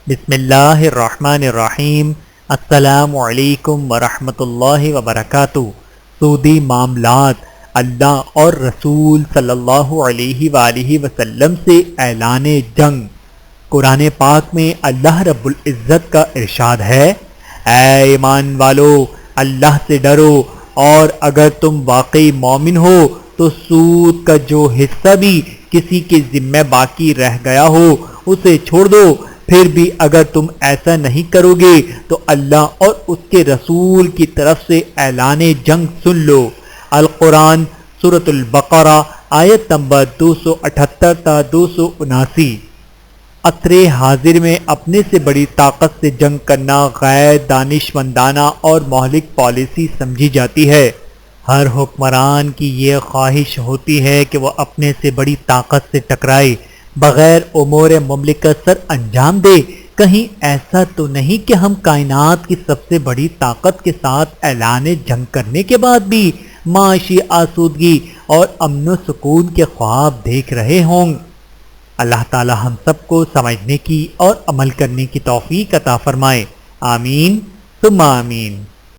بسم اللہ الرحمن الرحیم۔ السلام علیکم ورحمۃ اللہ وبرکاتہ۔ سودی معاملات، اللہ اور رسول صلی اللہ علیہ وآلہ وسلم سے اعلان جنگ۔ قرآن پاک میں اللہ رب العزت کا ارشاد ہے، اے ایمان والو، اللہ سے ڈرو، اور اگر تم واقعی مومن ہو تو سود کا جو حصہ بھی کسی کے ذمہ باقی رہ گیا ہو اسے چھوڑ دو۔ پھر بھی اگر تم ایسا نہیں کرو گے تو اللہ اور اس کے رسول کی طرف سے اعلان جنگ سن لو۔ القرآن سورۃ البقرہ آیت نمبر 278 تا 279۔ عصر حاضر میں اپنے سے بڑی طاقت سے جنگ کرنا غیر دانشمندانہ اور مہلک پالیسی سمجھی جاتی ہے۔ ہر حکمران کی یہ خواہش ہوتی ہے کہ وہ اپنے سے بڑی طاقت سے ٹکرائے، بغیر امور مملکت سر انجام دے۔ کہیں ایسا تو نہیں کہ ہم کائنات کی سب سے بڑی طاقت کے ساتھ اعلان جنگ کرنے کے بعد بھی معاشی آسودگی اور امن و سکون کے خواب دیکھ رہے ہوں؟ اللہ تعالی ہم سب کو سمجھنے کی اور عمل کرنے کی توفیق عطا فرمائے، آمین ثم آمین۔